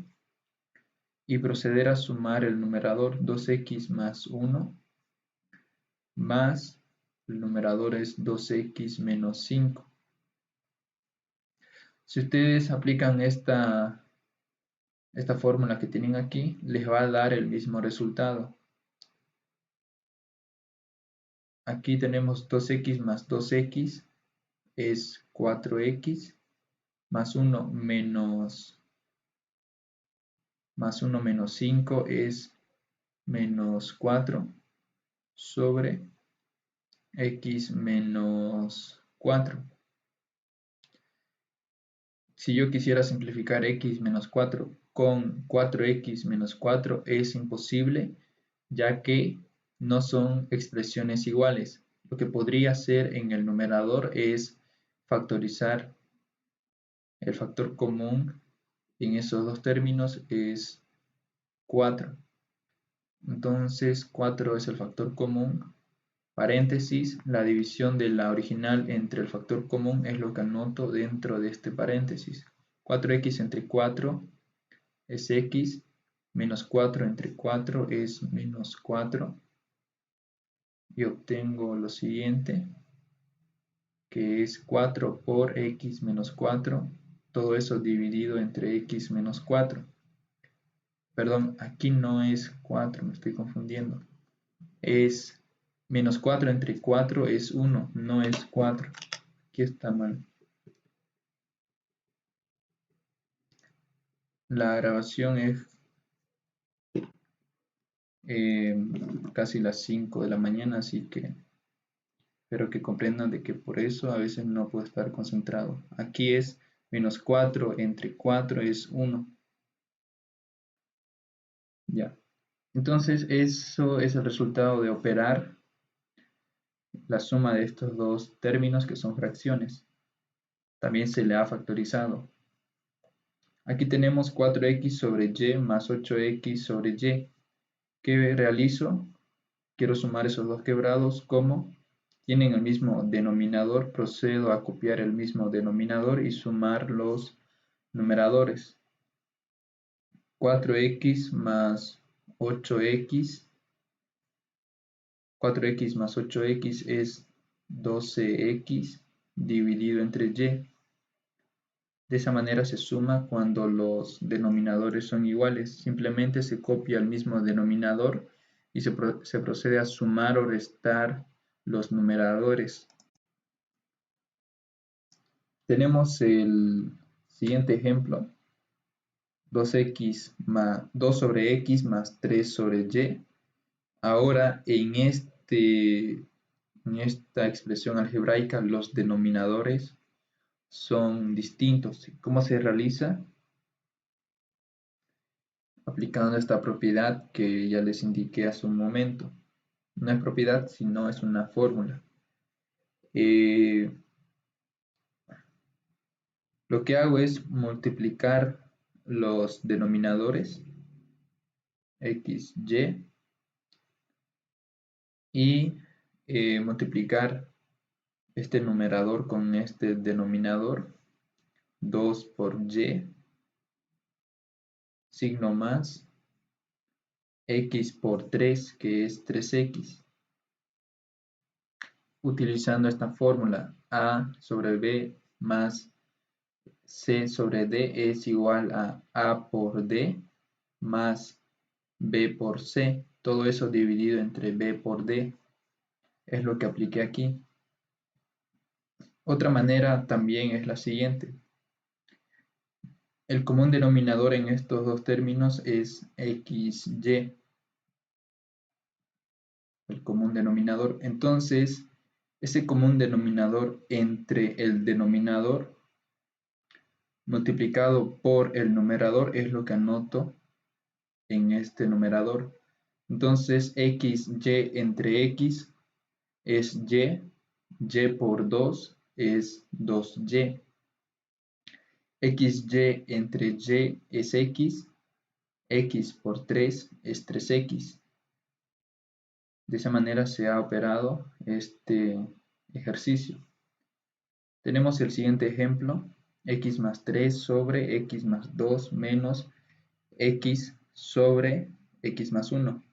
y proceder a sumar el numerador 2x más 1 más el numerador es 2x menos 5. Si ustedes aplican esta fórmula que tienen aquí, les va a dar el mismo resultado. Aquí tenemos 2x más 2x es 4x, más 1 menos 5 es menos 4 sobre x menos 4. Si yo quisiera simplificar x menos 4 con 4x menos 4 es imposible, ya que no son expresiones iguales. Lo que podría hacer en el numerador es factorizar el factor común en esos dos términos es 4. Entonces 4 es el factor común. Paréntesis, la división de la original entre el factor común es lo que anoto dentro de este paréntesis. 4x entre 4 es x, Menos 4 entre 4 es menos 4. Y obtengo lo siguiente, que es 4 por x menos 4. Todo eso dividido entre x menos 4. Perdón, aquí no es 4, me estoy confundiendo. Es menos 4 entre 4 es 1, no es 4. Aquí está mal. La grabación es casi las 5 de la mañana, así que espero que comprendan de que por eso a veces no puedo estar concentrado. Aquí es menos 4 entre 4 es 1. Ya. Entonces eso es el resultado de operar la suma de estos dos términos que son fracciones. También se le ha factorizado. Aquí tenemos 4x sobre y más 8x sobre y. ¿Qué realizo? Quiero sumar esos dos quebrados. ¿Cómo? Tienen el mismo denominador. Procedo a copiar el mismo denominador y sumar los numeradores. 4x más 8x. 4x más 8x es 12x dividido entre y. De esa manera se suma cuando los denominadores son iguales. Simplemente se copia el mismo denominador y se procede a sumar o restar los numeradores. Tenemos el siguiente ejemplo. 2 sobre x más 3 sobre y. Ahora en esta expresión algebraica los denominadores son distintos. ¿Cómo se realiza? Aplicando esta propiedad que ya les indiqué hace un momento. No es propiedad, sino es una fórmula. Lo que hago es multiplicar los denominadores x, y multiplicar este numerador con este denominador, 2 por y, signo más, x por 3, que es 3x. Utilizando esta fórmula, a sobre b más c sobre d es igual a por d más b por c. Todo eso dividido entre b por d. Es lo que apliqué aquí. Otra manera también es la siguiente. El común denominador en estos dos términos es xy. El común denominador. Entonces, ese común denominador entre el denominador multiplicado por el numerador es lo que anoto en este numerador. Entonces, xy entre x es y por 2 es 2y. xy entre y es x por 3 es 3x. De esa manera se ha operado este ejercicio. Tenemos el siguiente ejemplo, x más 3 sobre x más 2 menos x sobre x más 1.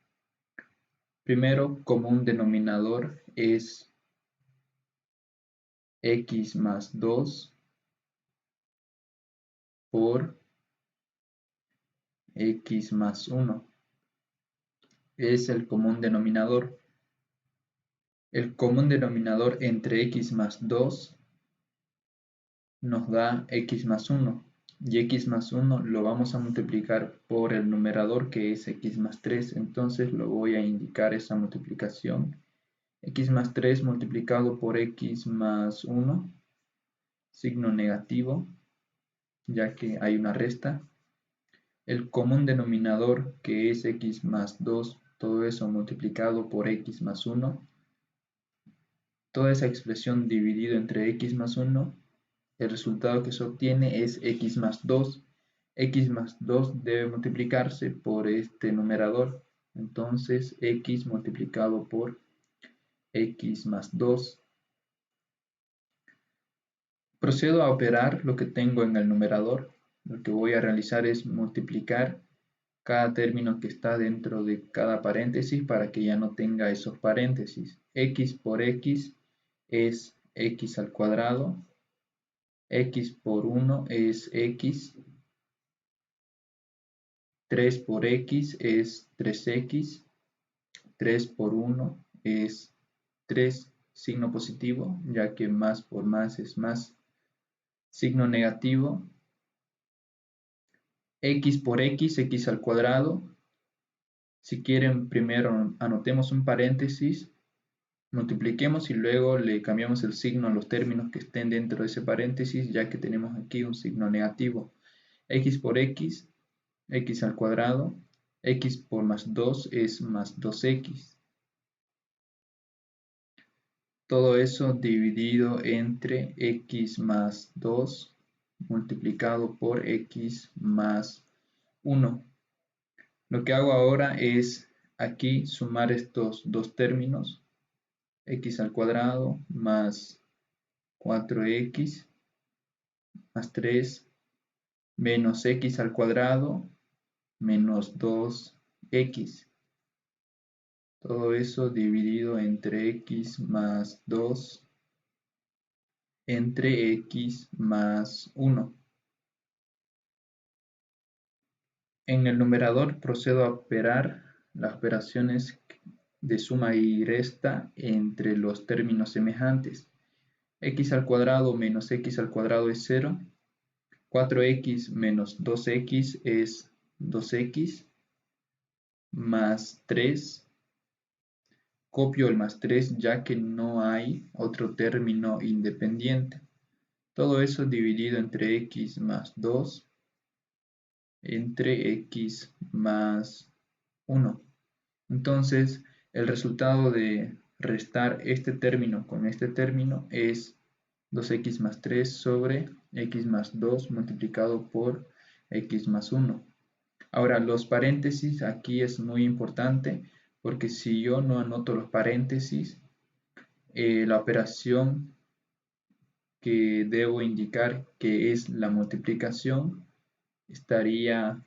Primero, común denominador es x más 2 por x más 1. Es el común denominador. El común denominador entre x más 2 nos da x más 1. Y x más 1 lo vamos a multiplicar por el numerador que es x más 3. Entonces lo voy a indicar esa multiplicación. X más 3 multiplicado por x más 1, signo negativo, ya que hay una resta. El común denominador que es x más 2, todo eso multiplicado por x más 1. Toda esa expresión dividido entre x más 1, el resultado que se obtiene es x más 2. X más 2 debe multiplicarse por este numerador. Entonces, x multiplicado por x más 2. Procedo a operar lo que tengo en el numerador. Lo que voy a realizar es multiplicar cada término que está dentro de cada paréntesis para que ya no tenga esos paréntesis. X por X es X al cuadrado, X por 1 es X, 3 por X es 3X, 3 por 1 es 3, signo positivo, ya que más por más es más, signo negativo, X por X, X al cuadrado. Si quieren, primero anotemos un paréntesis, multipliquemos y luego le cambiamos el signo a los términos que estén dentro de ese paréntesis, ya que tenemos aquí un signo negativo. X por X, X al cuadrado, X por más 2 es más 2X. Todo eso dividido entre X más 2 multiplicado por X más 1. Lo que hago ahora es aquí sumar estos dos términos, X al cuadrado más 4X más 3 menos X al cuadrado menos 2X. Todo eso dividido entre X más 2 entre X más 1. En el numerador procedo a operar las operaciones de suma y resta entre los términos semejantes. X al cuadrado menos X al cuadrado es 0. 4X menos 2X es 2X más 3. Copio el más 3 ya que no hay otro término independiente. Todo eso dividido entre X más 2 entre X más 1. Entonces, el resultado de restar este término con este término es 2X más 3 sobre X más 2 multiplicado por X más 1. Ahora, los paréntesis aquí es muy importante porque si yo no anoto los paréntesis, la operación que debo indicar que es la multiplicación estaría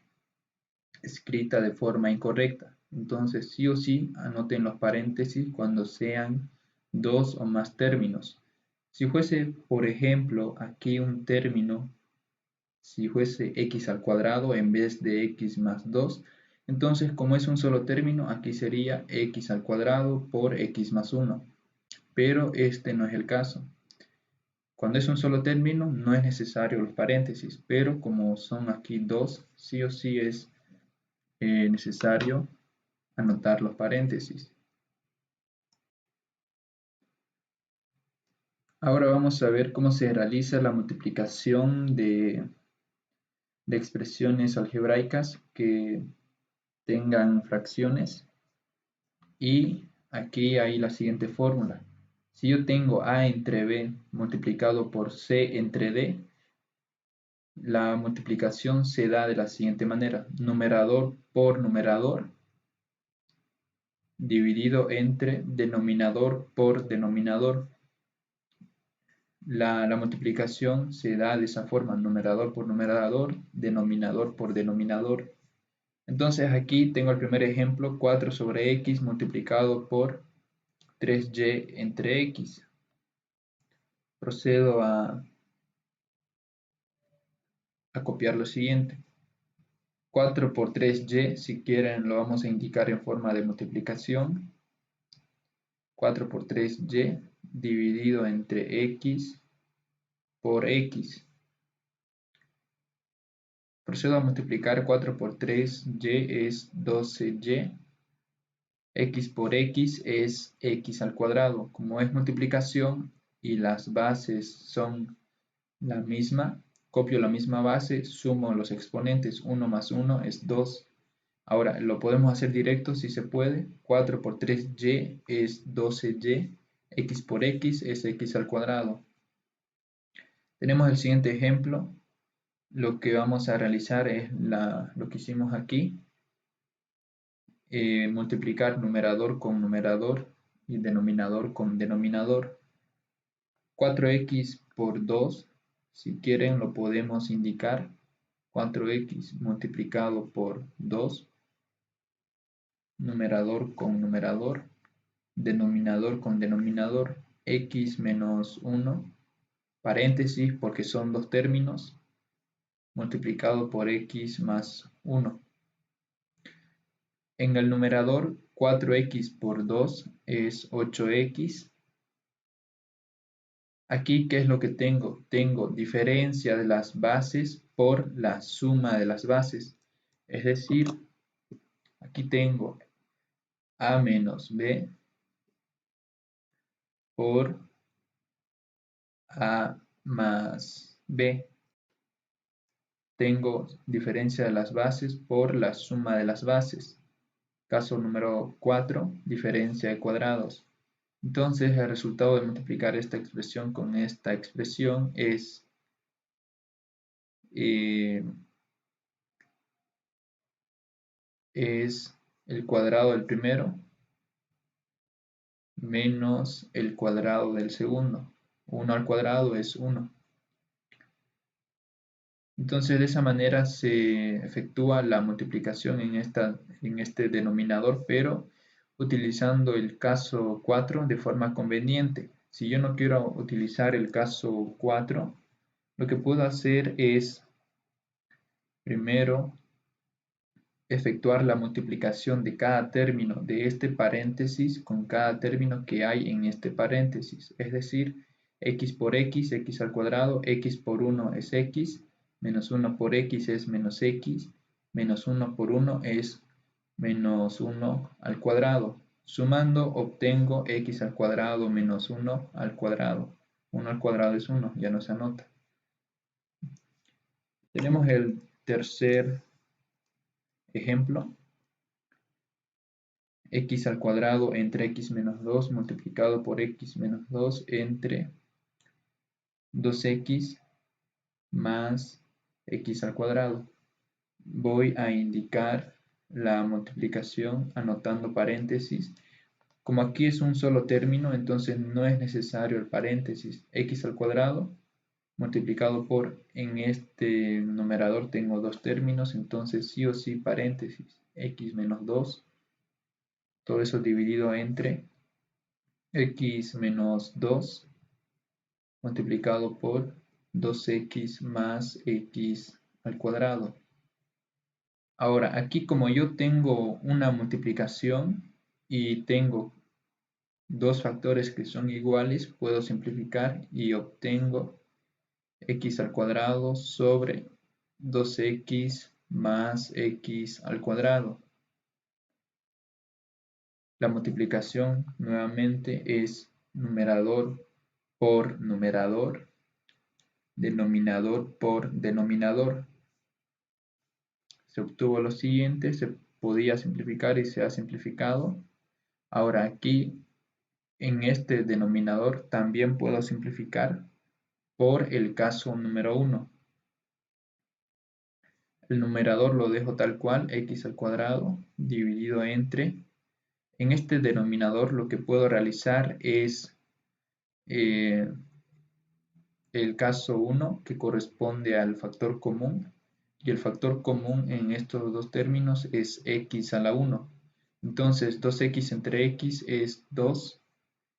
escrita de forma incorrecta. Entonces, sí o sí, anoten los paréntesis cuando sean dos o más términos. Si fuese, por ejemplo, aquí un término, si fuese x al cuadrado en vez de x más 2, entonces como es un solo término, aquí sería x al cuadrado por x más 1. Pero este no es el caso. Cuando es un solo término, no es necesario los paréntesis, pero como son aquí dos, sí o sí es necesario anotar los paréntesis. Ahora vamos a ver cómo se realiza la multiplicación de expresiones algebraicas que tengan fracciones. Y aquí hay la siguiente fórmula. Si yo tengo A entre B multiplicado por C entre D, la multiplicación se da de la siguiente manera. Numerador por numerador dividido entre denominador por denominador. La multiplicación se da de esa forma, numerador por numerador, denominador por denominador. Entonces aquí tengo el primer ejemplo, 4 sobre x multiplicado por 3y entre x. Procedo a copiar lo siguiente. 4 por 3y, si quieren lo vamos a indicar en forma de multiplicación. 4 por 3y dividido entre x por x. Procedo a multiplicar 4 por 3y es 12y. X por x es x al cuadrado. Como es multiplicación y las bases son la misma, copio la misma base, sumo los exponentes. 1 más 1 es 2. Ahora, lo podemos hacer directo si se puede. 4 por 3y es 12y. X por x es x al cuadrado. Tenemos el siguiente ejemplo. Lo que vamos a realizar es lo que hicimos aquí. Multiplicar numerador con numerador y denominador con denominador. 4x por 2, si quieren lo podemos indicar. 4x multiplicado por 2, numerador con numerador, denominador con denominador, x menos 1, paréntesis porque son dos términos, multiplicado por x más 1. En el numerador, 4x por 2 es 8x. Aquí, ¿qué es lo que tengo? Tengo diferencia de las bases por la suma de las bases. Es decir, aquí tengo a menos b por a más b. Tengo diferencia de las bases por la suma de las bases. Caso número 4, diferencia de cuadrados. Entonces, el resultado de multiplicar esta expresión con esta expresión es el cuadrado del primero menos el cuadrado del segundo. 1 al cuadrado es 1. Entonces, de esa manera se efectúa la multiplicación en este denominador, pero utilizando el caso 4 de forma conveniente. Si yo no quiero utilizar el caso 4, lo que puedo hacer es primero efectuar la multiplicación de cada término de este paréntesis con cada término que hay en este paréntesis. Es decir, x por x, x al cuadrado, x por 1 es x, menos 1 por x es menos x, menos 1 por 1 es menos 1 al cuadrado. Sumando obtengo x al cuadrado menos 1 al cuadrado. 1 al cuadrado es 1, ya no se anota. Tenemos el tercer ejemplo. X al cuadrado entre x menos 2 multiplicado por x menos 2 entre 2x más x al cuadrado. Voy a indicar la multiplicación anotando paréntesis. Como aquí es un solo término, entonces no es necesario el paréntesis. X al cuadrado multiplicado por, en este numerador tengo dos términos, entonces sí o sí paréntesis. X menos 2, todo eso dividido entre x menos 2 multiplicado por 2x más x al cuadrado. Ahora, aquí como yo tengo una multiplicación y tengo dos factores que son iguales, puedo simplificar y obtengo x al cuadrado sobre 2x más x al cuadrado. La multiplicación nuevamente es numerador por numerador, denominador por denominador. Se obtuvo lo siguiente, se podía simplificar y se ha simplificado. Ahora aquí, en este denominador, también puedo simplificar por el caso número 1. El numerador lo dejo tal cual, x al cuadrado, dividido entre. En este denominador lo que puedo realizar es el caso 1, que corresponde al factor común, y el factor común en estos dos términos es x a la 1. Entonces 2x entre x es 2,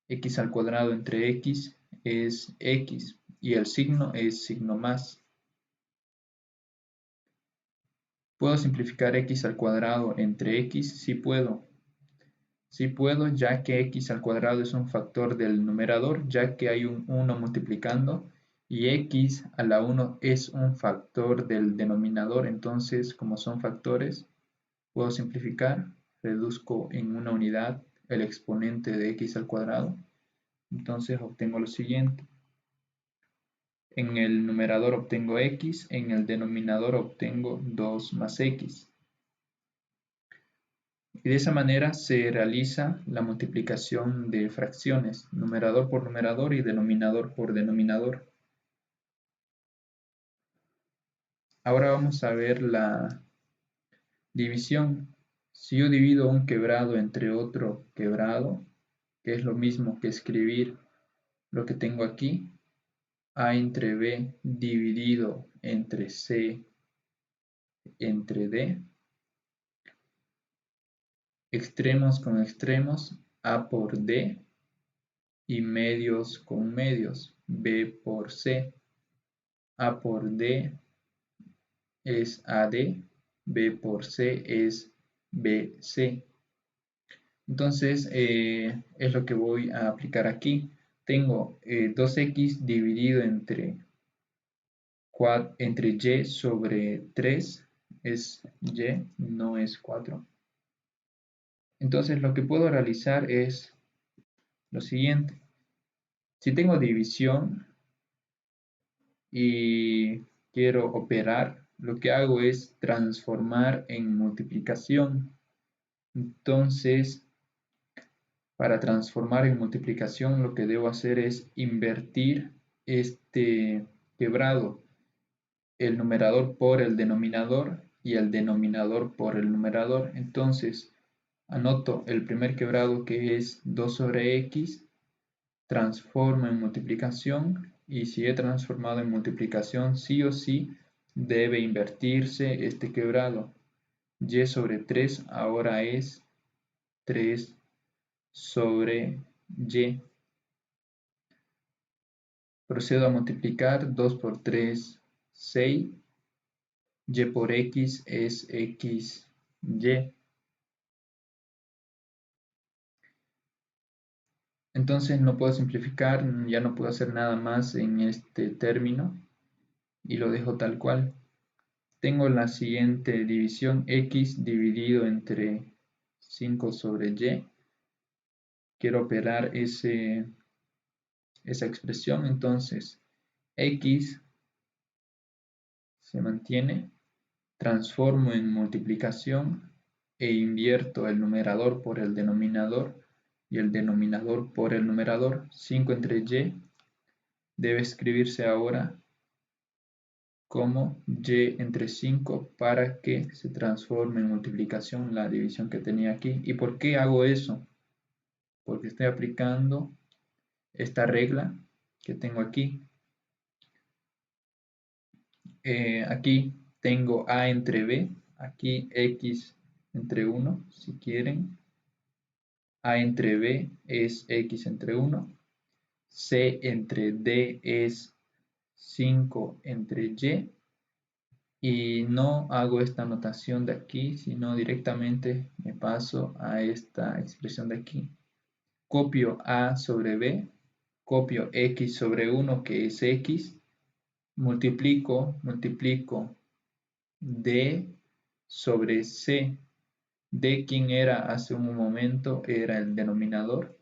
x al cuadrado entre x es x, y el signo es signo más. ¿Puedo simplificar x al cuadrado entre x? Sí puedo. Sí puedo, ya que x al cuadrado es un factor del numerador, ya que hay un 1 multiplicando, y x a la 1 es un factor del denominador. Entonces, como son factores, puedo simplificar, reduzco en una unidad el exponente de x al cuadrado. Entonces obtengo lo siguiente. En el numerador obtengo x, en el denominador obtengo 2 más x. Y de esa manera se realiza la multiplicación de fracciones, numerador por numerador y denominador por denominador. Ahora vamos a ver la división. Si yo divido un quebrado entre otro quebrado, que es lo mismo que escribir lo que tengo aquí, A entre B dividido entre C entre D, extremos con extremos, A por D, y medios con medios, B por C. A por D es AD, B por C es BC. Entonces, es lo que voy a aplicar aquí. Tengo 2x dividido entre y sobre 3 es y, no es 4. Entonces, lo que puedo realizar es lo siguiente. Si tengo división y quiero operar, lo que hago es transformar en multiplicación. Entonces, para transformar en multiplicación, lo que debo hacer es invertir este quebrado, el numerador por el denominador y el denominador por el numerador. Entonces, anoto el primer quebrado, que es 2 sobre x, transformo en multiplicación, y si he transformado en multiplicación, sí o sí debe invertirse este quebrado. Y sobre 3 ahora es 3 sobre y. Procedo a multiplicar. 2 por 3, 6. Y por x es xy. Entonces no puedo simplificar, ya no puedo hacer nada más en este término y lo dejo tal cual. Tengo la siguiente división: x dividido entre 5 sobre y. Quiero operar esa expresión, entonces x se mantiene, transformo en multiplicación e invierto el numerador por el denominador y el denominador por el numerador. 5 entre y debe escribirse ahora como y entre 5 para que se transforme en multiplicación la división que tenía aquí. ¿Y por qué hago eso? Porque estoy aplicando esta regla que tengo aquí. Aquí tengo a entre b, aquí x entre 1, si quieren. A entre b es x entre 1. C entre d es 5 entre y. Y no hago esta notación de aquí, sino directamente me paso a esta expresión de aquí. Copio a sobre b, copio x sobre 1, que es x, multiplico d sobre c. D, quien era hace un momento, era el denominador.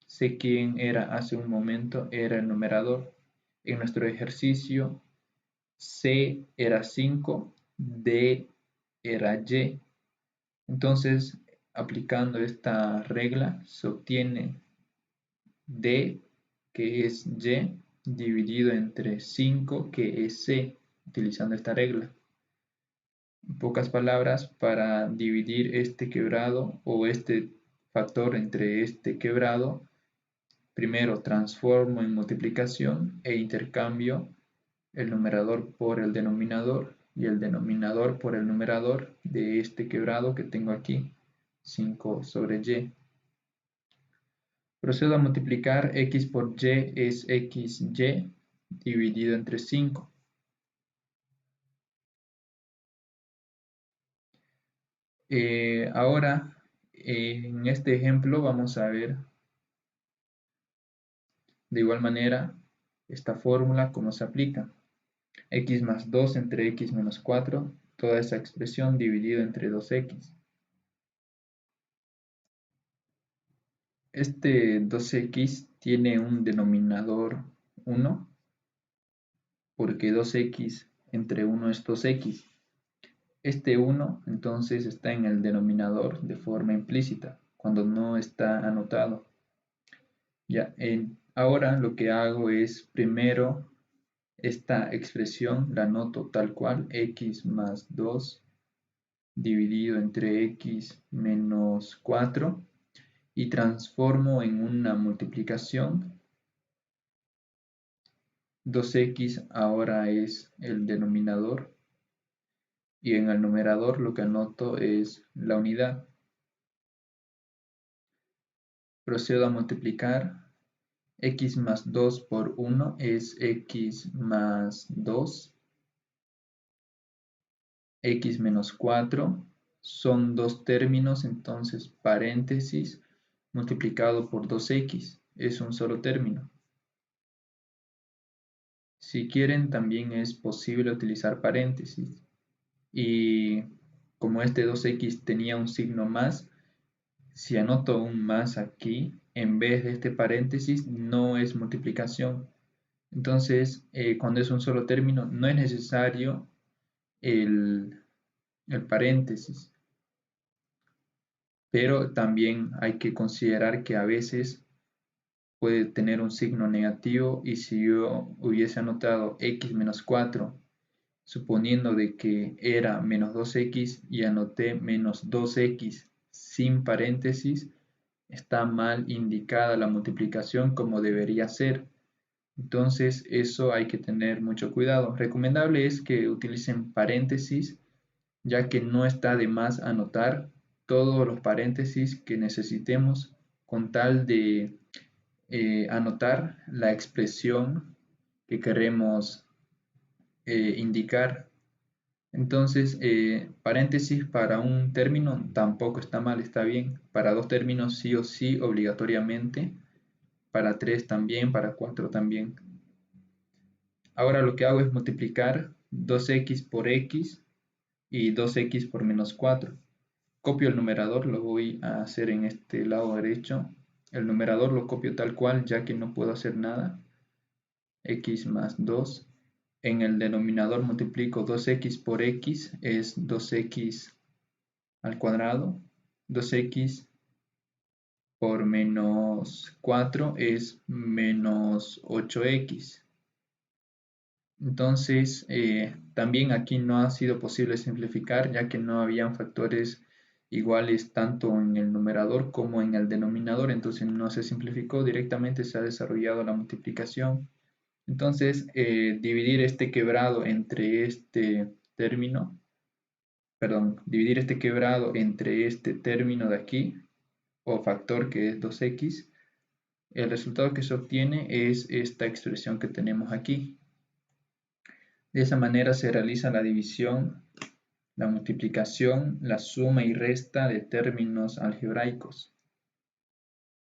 C, quien era hace un momento, era el numerador. En nuestro ejercicio, C era 5, D era y. Entonces, aplicando esta regla, se obtiene D, que es y, dividido entre 5, que es c, utilizando esta regla. En pocas palabras, para dividir este quebrado o este factor entre este quebrado, primero transformo en multiplicación e intercambio el numerador por el denominador y el denominador por el numerador de este quebrado que tengo aquí, 5 sobre y. Procedo a multiplicar. X por y es xy dividido entre 5. Ahora, en este ejemplo vamos a ver de igual manera esta fórmula cómo se aplica. X más 2 entre x menos 4, toda esa expresión dividida entre 2x. Este 2x tiene un denominador 1, porque 2x entre 1 es 2x. Este 1 entonces está en el denominador de forma implícita, cuando no está anotado. Ya, ahora lo que hago es primero esta expresión la anoto tal cual, x más 2 dividido entre x menos 4, y transformo en una multiplicación. 2x ahora es el denominador y en el numerador lo que anoto es la unidad. Procedo a multiplicar. X más 2 por 1 es x más 2. X menos 4 son dos términos, entonces paréntesis multiplicado por 2x es un solo término. Si quieren, también es posible utilizar paréntesis. Y como este 2x tenía un signo más, si anoto un más aquí, en vez de este paréntesis, no es multiplicación. Entonces, cuando es un solo término, no es necesario el paréntesis. Pero también hay que considerar que a veces puede tener un signo negativo, y si yo hubiese anotado x menos 4, suponiendo de que era menos 2x y anoté menos 2x sin paréntesis, está mal indicada la multiplicación como debería ser. Entonces eso hay que tener mucho cuidado. Recomendable es que utilicen paréntesis, ya que no está de más anotar todos los paréntesis que necesitemos con tal de anotar la expresión que queremos indicar. Entonces, paréntesis para un término tampoco está mal, está bien. Para dos términos sí o sí, obligatoriamente. Para tres también, para cuatro también. Ahora lo que hago es multiplicar 2x por x y 2x por menos 4. Copio el numerador, lo voy a hacer en este lado derecho. El numerador lo copio tal cual, ya que no puedo hacer nada. X más 2. En el denominador multiplico 2x por x, es 2x al cuadrado. 2x por menos 4 es menos 8x. Entonces, también aquí no ha sido posible simplificar, ya que no habían factores iguales tanto en el numerador como en el denominador, entonces no se simplificó, directamente se ha desarrollado la multiplicación. Entonces, dividir este quebrado entre este término, perdón, dividir este quebrado entre este término de aquí, o factor que es 2x, el resultado que se obtiene es esta expresión que tenemos aquí. De esa manera se realiza la división, la multiplicación, la suma y resta de términos algebraicos.